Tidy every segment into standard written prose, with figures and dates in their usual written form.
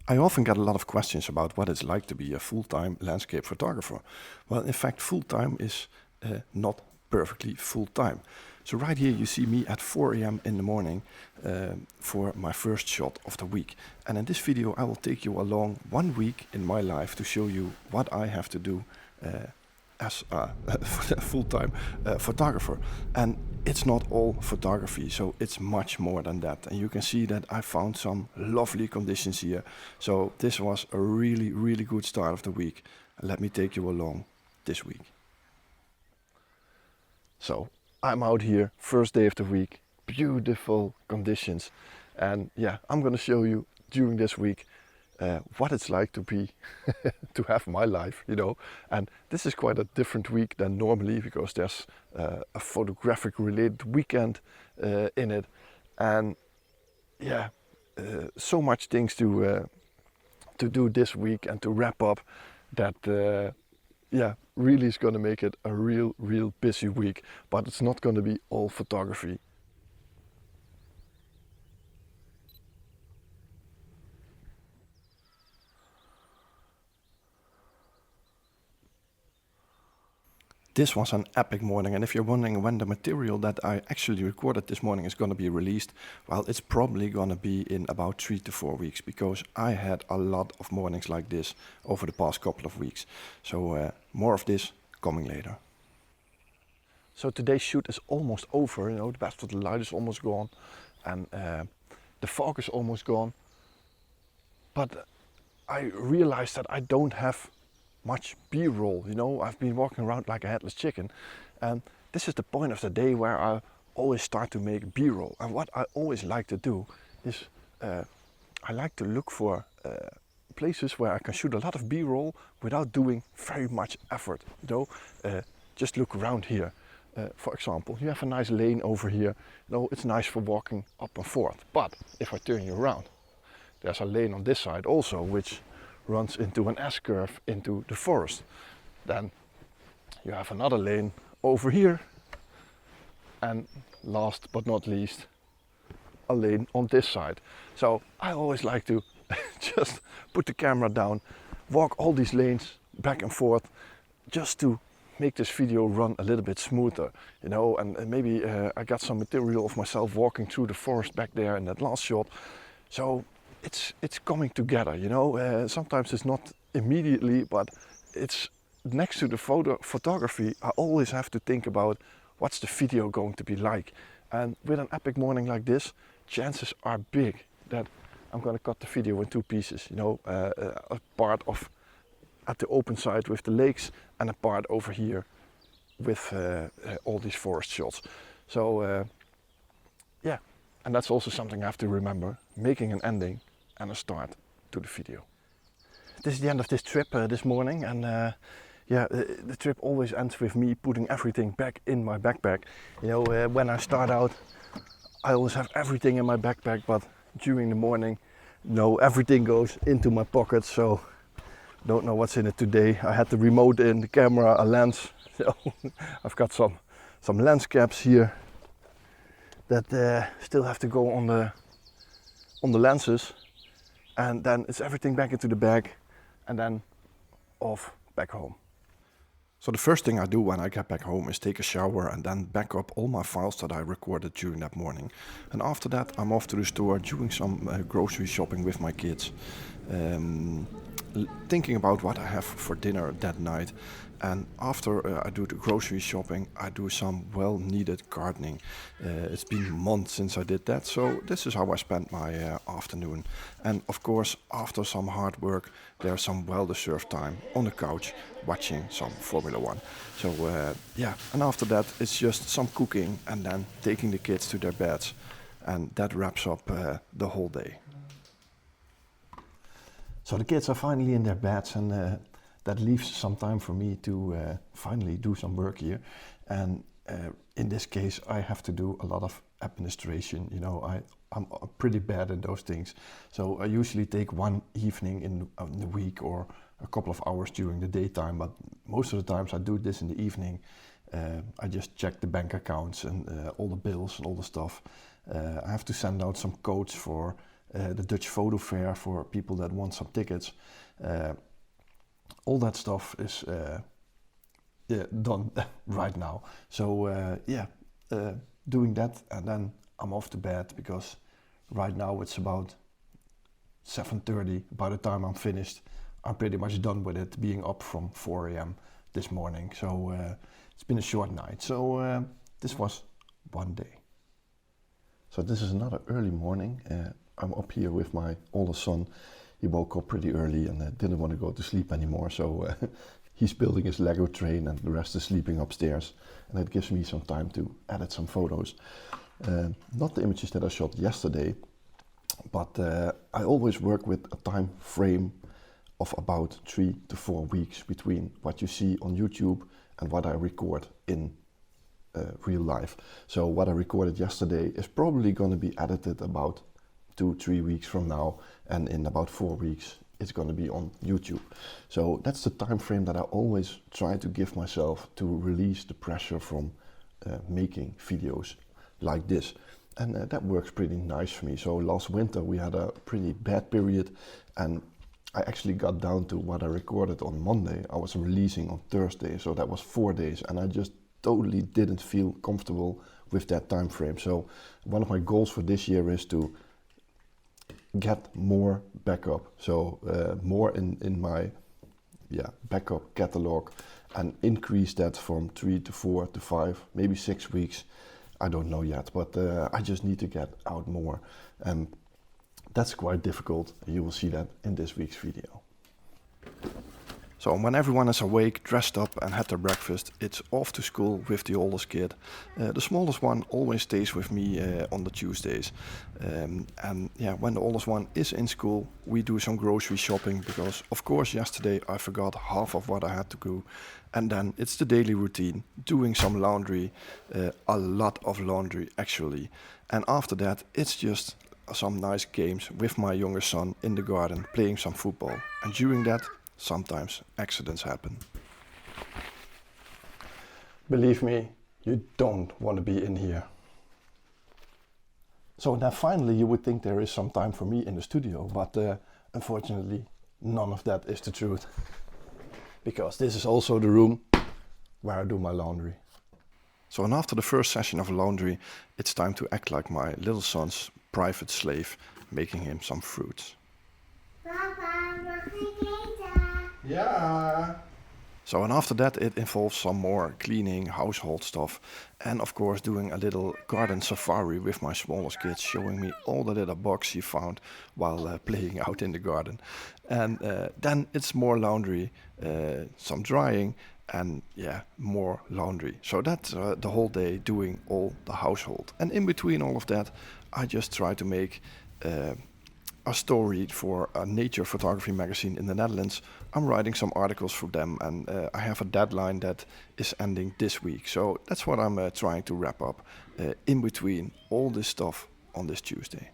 I often get a lot of questions about what it's like to be a full-time landscape photographer. Well, in fact, full-time is not perfectly full-time. So right here you see me at 4 a.m. in the morning for my first shot of the week. And in this video I will take you along 1 week in my life to show you what I have to do as a full-time photographer. And it's not all photography, so it's much more than that. And you can see that I found some lovely conditions here. So this was a really good start of the week. Let me take you along this week. So I'm out here, first day of the week, beautiful conditions. And yeah, I'm gonna show you during this week what it's like to be to have my life, you know. And this is quite a different week than normally because there's a photographic related weekend in it. And yeah, so much things to do this week and to wrap up that yeah, really is gonna make it a real busy week, but it's not gonna be all photography. This was an epic morning, and if you're wondering when the material that I actually recorded this morning is going to be released, well, it's probably going to be in about 3 to 4 weeks, because I had a lot of mornings like this over the past couple of weeks. So more of this coming later. So today's shoot is almost over, you know, the best of the light is almost gone, and the fog is almost gone. But I realized that I don't have much B-roll, you know. I've been walking around like a headless chicken, and this is the point of the day where I always start to make B-roll. And what I always like to do is I like to look for places where I can shoot a lot of B-roll without doing very much effort, you know. Just look around here. For example, you have a nice lane over here. You know, it's nice for walking up and forth. But if I turn you around, there's a lane on this side also, which runs into an S-curve into the forest. Then you have another lane over here, and last but not least, a lane on this side. So I always like to just put the camera down, walk all these lanes back and forth, just to make this video run a little bit smoother, you know. And maybe I got some material of myself walking through the forest back there in that last shot. So it's coming together, you know. Sometimes it's not immediately, but it's next to the photography. I always have to think about what's the video going to be like. And with an epic morning like this, chances are big that I'm going to cut the video in 2 pieces, you know. A part of at the open side with the lakes, and a part over here with all these forest shots. So yeah, and that's also something I have to remember, making an ending and a start to the video. This is the end of this trip this morning, and yeah, the trip always ends with me putting everything back in my backpack. You know, when I start out, I always have everything in my backpack, but during the morning, no, everything goes into my pocket, so don't know what's in it today. I had the remote in, the camera, a lens, so I've got some lens caps here that still have to go on the lenses. And then it's everything back into the bag, and then off back home. So the first thing I do when I get back home is take a shower and then back up all my files that I recorded during that morning. And after that I'm off to the store doing some grocery shopping with my kids. Thinking about what I have for dinner that night. And after I do the grocery shopping, I do some well-needed gardening. It's been months since I did that, so this is how I spent my afternoon. And of course, after some hard work, there's some well-deserved time on the couch watching some Formula 1. So yeah, and after that it's just some cooking and then taking the kids to their beds. And that wraps up the whole day. So the kids are finally in their beds, and that leaves some time for me to finally do some work here. And in this case, I have to do a lot of administration. You know, I'm pretty bad at those things. So I usually take one evening in the week or a couple of hours during the daytime. But most of the times I do this in the evening. I just check the bank accounts and all the bills and all the stuff. I have to send out some codes for the Dutch photo fair for people that want some tickets. All that stuff is done right now. So doing that, and then I'm off to bed, because right now it's about 7:30. By the time I'm finished, I'm pretty much done with it, being up from 4 a.m. this morning. So it's been a short night. So this was one day. So this is another early morning. I'm up here with my oldest son. He woke up pretty early and didn't want to go to sleep anymore. So he's building his Lego train and the rest is sleeping upstairs. And it gives me some time to edit some photos. Not the images that I shot yesterday, but I always work with a time frame of about 3 to 4 weeks between what you see on YouTube and what I record in real life. So what I recorded yesterday is probably going to be edited about 2-3 weeks from now, and in about 4 weeks it's going to be on YouTube. So that's the time frame that I always try to give myself to release the pressure from making videos like this. And that works pretty nice for me. So last winter we had a pretty bad period, and I actually got down to what I recorded on Monday. I was releasing on Thursday, so that was 4 days, and I just totally didn't feel comfortable with that time frame. So one of my goals for this year is to get more backup, so more in my backup catalog, and increase that from 3 to 4 to 5, maybe 6 weeks. I don't know yet, but I just need to get out more, and that's quite difficult. You will see that in this week's video. So when everyone is awake, dressed up and had their breakfast, it's off to school with the oldest kid. The smallest one always stays with me on the Tuesdays. And when the oldest one is in school, we do some grocery shopping, because of course yesterday I forgot half of what I had to do. And then it's the daily routine, doing some laundry, a lot of laundry actually. And after that, it's just some nice games with my younger son in the garden, playing some football. And during that, sometimes accidents happen. Believe me, you don't want to be in here. So now finally you would think there is some time for me in the studio, but unfortunately none of that is the truth. Because this is also the room where I do my laundry. So and after the first session of laundry, it's time to act like my little son's private slave, making him some fruits. Yeah. So and after that it involves some more cleaning, household stuff, and of course doing a little garden safari with my smallest kids, showing me all the little bugs he found while playing out in the garden. And then it's more laundry, some drying, and more laundry. So that's the whole day doing all the household. And in between all of that, I just try to make a story for a nature photography magazine in the Netherlands. I'm writing some articles for them, and I have a deadline that is ending this week. So that's what I'm trying to wrap up in between all this stuff on this Tuesday.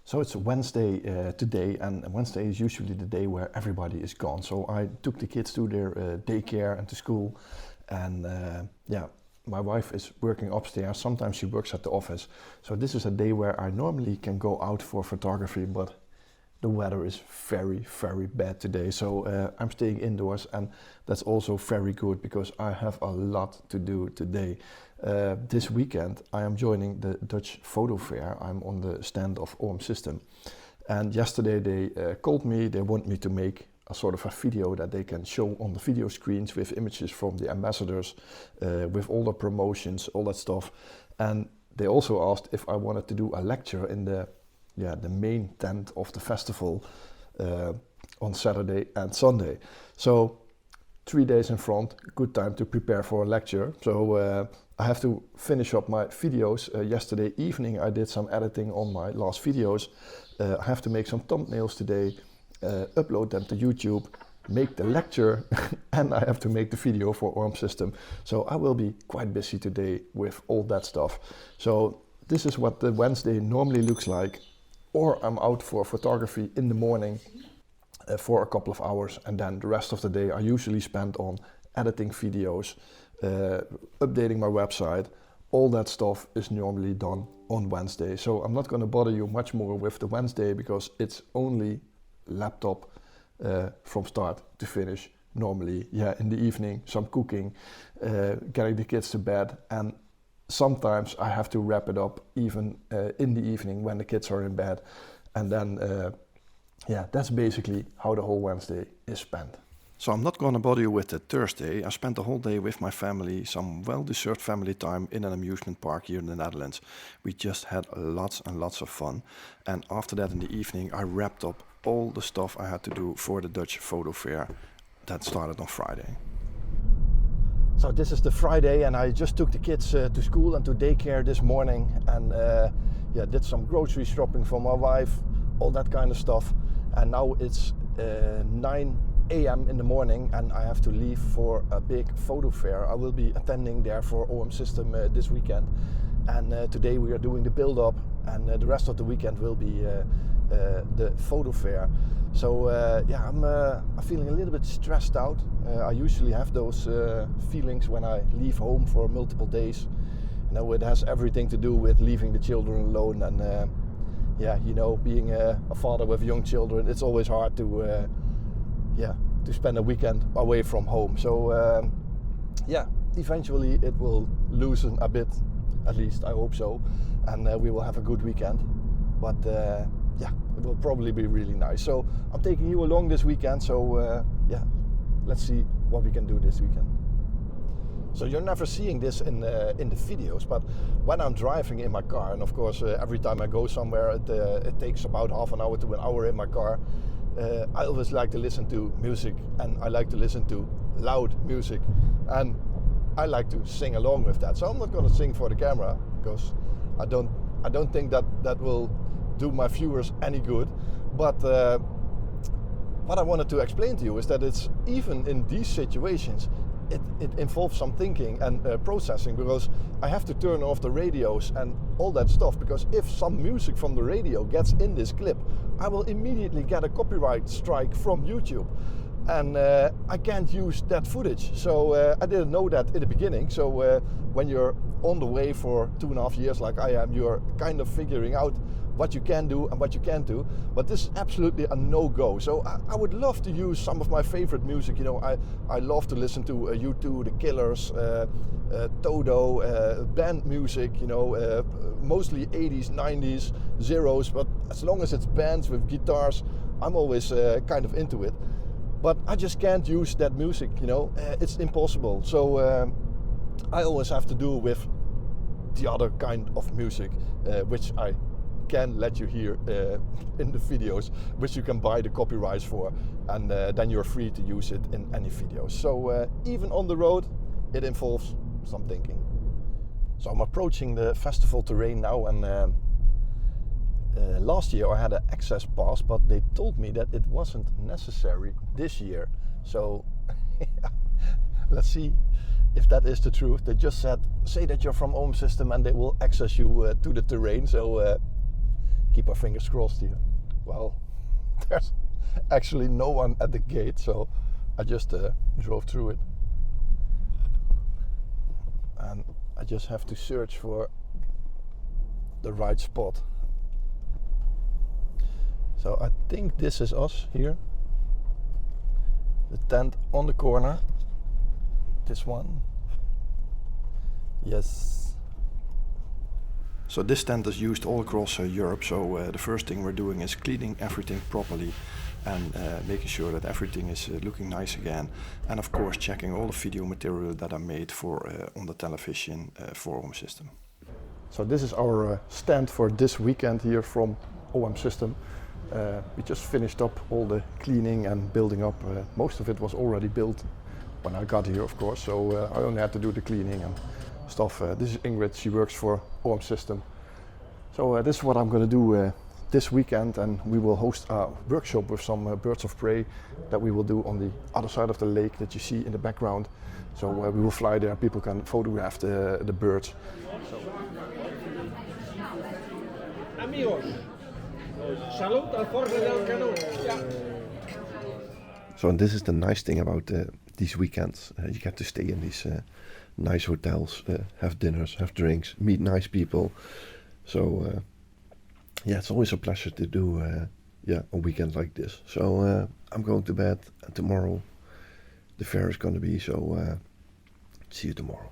So it's Wednesday today, and Wednesday is usually the day where everybody is gone. So I took the kids to their daycare and to school, and my wife is working upstairs. Sometimes she works at the office. So this is a day where I normally can go out for photography, but the weather is very, very bad today. So I'm staying indoors, and that's also very good because I have a lot to do today. This weekend I am joining the Dutch photo fair. I'm on the stand of OM-System. And yesterday they called me. They want me to make a sort of a video that they can show on the video screens with images from the ambassadors, with all the promotions, all that stuff. And they also asked if I wanted to do a lecture in the main tent of the festival on Saturday and Sunday. So 3 days in front, good time to prepare for a lecture. So I have to finish up my videos. Yesterday evening I did some editing on my last videos. I have to make some thumbnails today, upload them to YouTube, make the lecture, and I have to make the video for OM-System. So I will be quite busy today with all that stuff. So this is what the Wednesday normally looks like. Or I'm out for photography in the morning for a couple of hours, and then the rest of the day I usually spend on editing videos, updating my website, all that stuff is normally done on Wednesday. So I'm not going to bother you much more with the Wednesday because it's only laptop from start to finish. Normally, yeah, in the evening, some cooking, getting the kids to bed, and sometimes I have to wrap it up even in the evening when the kids are in bed. And then, yeah, that's basically how the whole Wednesday is spent. So I'm not going to bother you with the Thursday. I spent the whole day with my family, some well-deserved family time in an amusement park here in the Netherlands. We just had lots and lots of fun. And after that in the evening, I wrapped up all the stuff I had to do for the Dutch photo fair that started on Friday. So this is the Friday, and I just took the kids to school and to daycare this morning, and yeah, did some grocery shopping for my wife, all that kind of stuff. And now it's 9 a.m. in the morning, and I have to leave for a big photo fair. I will be attending there for OM System this weekend, and today we are doing the build-up, and the rest of the weekend will be the photo fair. So yeah, I'm feeling a little bit stressed out. I usually have those feelings when I leave home for multiple days. You know, it has everything to do with leaving the children alone, and yeah, you know, being a father with young children, it's always hard to yeah, to spend a weekend away from home. So yeah, eventually it will loosen a bit, at least I hope so, and we will have a good weekend. But yeah, it will probably be really nice. So I'm taking you along this weekend. So yeah, let's see what we can do this weekend. So you're never seeing this in the videos, but when I'm driving in my car, and of course every time I go somewhere, it takes about half an hour to an hour in my car. I always like to listen to music, and I like to listen to loud music, and I like to sing along with that. So I'm not going to sing for the camera because I don't think that will do my viewers any good. But what I wanted to explain to you is that it's even in these situations, it involves some thinking and processing, because I have to turn off the radios and all that stuff, because if some music from the radio gets in this clip, I will immediately get a copyright strike from YouTube, and I can't use that footage. So I didn't know that in the beginning. So when you're on the way for 2.5 years like I am, you're kind of figuring out what you can do and what you can't do, but this is absolutely a no-go. So I would love to use some of my favorite music. You know, I love to listen to U2, The Killers, Toto, band music, you know, mostly 80s, 90s, zeros, but as long as it's bands with guitars, I'm always kind of into it. But I just can't use that music, you know, it's impossible. So I always have to do with the other kind of music, which I can let you hear in the videos, which you can buy the copyrights for, and then you're free to use it in any videos. So even on the road, it involves some thinking. So I'm approaching the festival terrain now, and last year I had an access pass, but they told me that it wasn't necessary this year. So let's see if that is the truth. They just said, say that you're from OM System and they will access you to the terrain. So keep our fingers crossed here. Well, there's actually no one at the gate, so I just drove through it. And I just have to search for the right spot. So I think this is us here. The tent on the corner. This one. Yes. So this tent is used all across Europe. So the first thing we're doing is cleaning everything properly and making sure that everything is looking nice again. And of course checking all the video material that I made for on the television for OM System. So this is our stand for this weekend here from OM System. We just finished up all the cleaning and building up. Most of it was already built when I got here, of course, so I only had to do the cleaning and stuff. This is Ingrid, she works for OM System. So this is what I'm going to do this weekend, and we will host a workshop with some birds of prey that we will do on the other side of the lake that you see in the background. So we will fly there, people can photograph the birds. Amigos, salud al Jorge del Cano. So and this is the nice thing about these weekends. You get to stay in these nice hotels, have dinners, have drinks, meet nice people. So yeah, it's always a pleasure to do a weekend like this. So I'm going to bed, and tomorrow the fair is going to be. So see you tomorrow.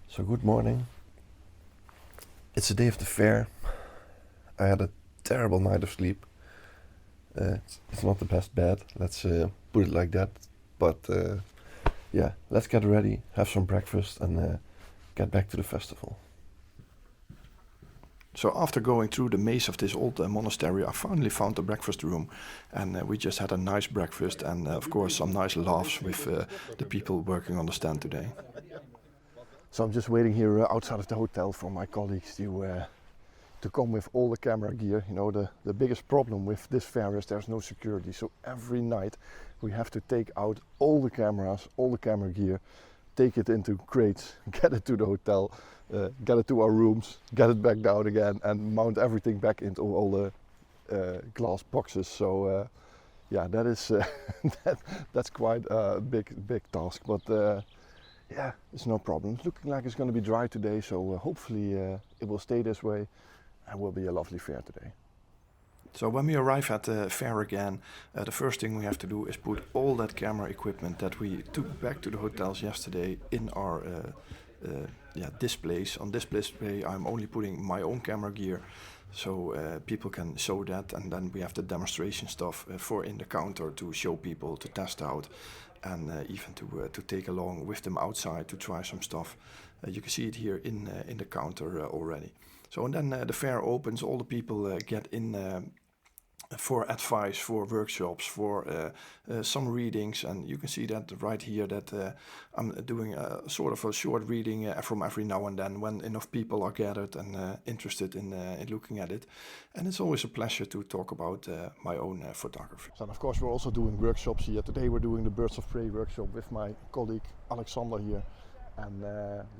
So good morning. It's the day of the fair. I had a terrible night of sleep. It's not the best bed, let's put it like that. But yeah, let's get ready, have some breakfast, and get back to the festival. So after going through the maze of this old monastery, I finally found the breakfast room, and we just had a nice breakfast and of course some nice laughs with the people working on the stand today. So I'm just waiting here outside of the hotel for my colleagues to come with all the camera gear. You know, the biggest problem with this fair is there's no security. So every night we have to take out all the cameras, all the camera gear, take it into crates, get it to the hotel, get it to our rooms, get it back down again, and mount everything back into all the glass boxes. So yeah, that is that's quite a big task. But yeah, it's no problem. It's looking like it's going to be dry today, so hopefully it will stay this way and will be a lovely fair today. So when we arrive at the fair again, the first thing we have to do is put all that camera equipment that we took back to the hotels yesterday in our displays. On this display I'm only putting my own camera gear, so people can show that, and then we have the demonstration stuff for in the counter to show people, to test out, and even to take along with them outside to try some stuff. You can see it here in the counter already. So and then the fair opens, all the people get in for advice, for workshops, for some readings, and you can see that right here that I'm doing a sort of a short reading from every now and then when enough people are gathered and interested in looking at it. And it's always a pleasure to talk about my own photography. So of course we're also doing workshops here. Today we're doing the Birds of Prey workshop with my colleague Alexander here. And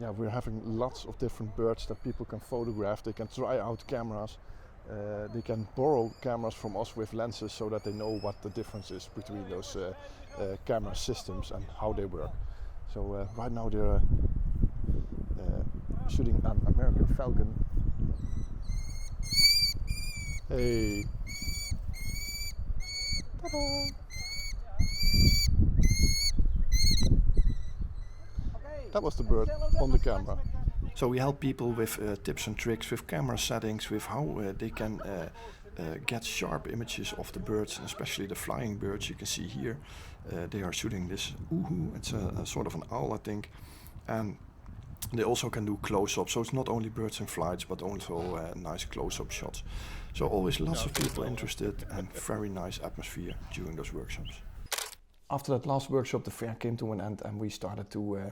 yeah, we're having lots of different birds that people can photograph. They can try out cameras. They can borrow cameras from us with lenses so that they know what the difference is between those camera systems and how they work. So right now they're shooting an American falcon. Hey! Ta-da! That was the bird on the camera. So we help people with tips and tricks, with camera settings, with how they can get sharp images of the birds, and especially the flying birds. You can see here they are shooting this uhu. It's a sort of an owl, I think, and they also can do close-ups. So it's not only birds in flights, but also nice close-up shots. So always lots of people interested, and very nice atmosphere during those workshops. After that last workshop, the fair came to an end, and we started to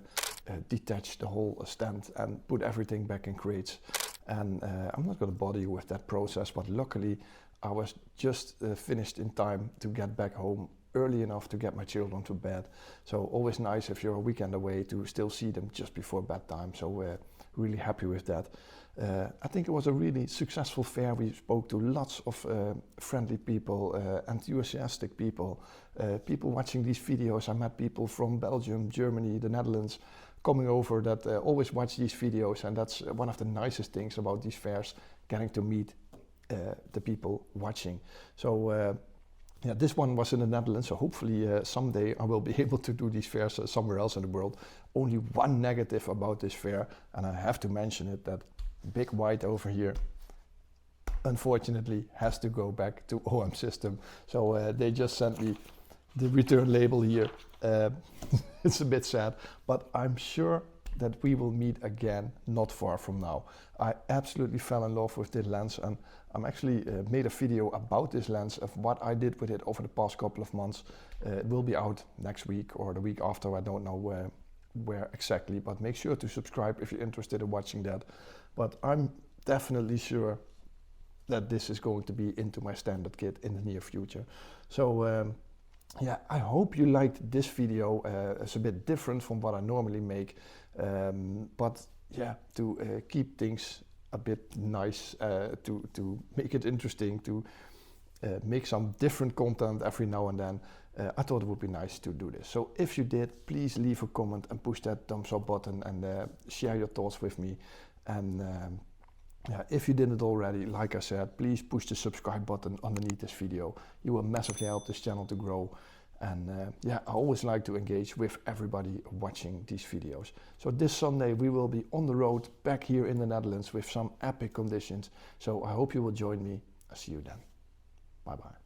detach the whole stand and put everything back in crates. And I'm not going to bother you with that process, but luckily I was just finished in time to get back home early enough to get my children to bed. So always nice if you're a weekend away to still see them just before bedtime. So we're really happy with that. I think it was a really successful fair. We spoke to lots of friendly people, enthusiastic people, people watching these videos. I met people from Belgium, Germany, the Netherlands, coming over that always watch these videos, and that's one of the nicest things about these fairs, getting to meet the people watching. So yeah, this one was in the Netherlands, so hopefully someday I will be able to do these fairs somewhere else in the world. Only one negative about this fair, and I have to mention it, that big white over here unfortunately has to go back to OM System. So they just sent me the return label here. It's a bit sad, but I'm sure that we will meet again not far from now. I absolutely fell in love with this lens, and I'm actually made a video about this lens, of what I did with it over the past couple of months. It will be out next week or the week after, I don't know where exactly, but make sure to subscribe if you're interested in watching that. But I'm definitely sure that this is going to be into my standard kit in the near future. So yeah, I hope you liked this video. It's a bit different from what I normally make, but yeah, to keep things a bit nice, to make it interesting, to make some different content every now and then, I thought it would be nice to do this. So if you did, please leave a comment and push that thumbs up button and share your thoughts with me. And yeah, if you didn't already, like I said, please push the subscribe button underneath this video. You will massively help this channel to grow. And yeah, I always like to engage with everybody watching these videos. So this Sunday we will be on the road back here in the Netherlands with some epic conditions. So I hope you will join me. I'll see you then. Bye bye.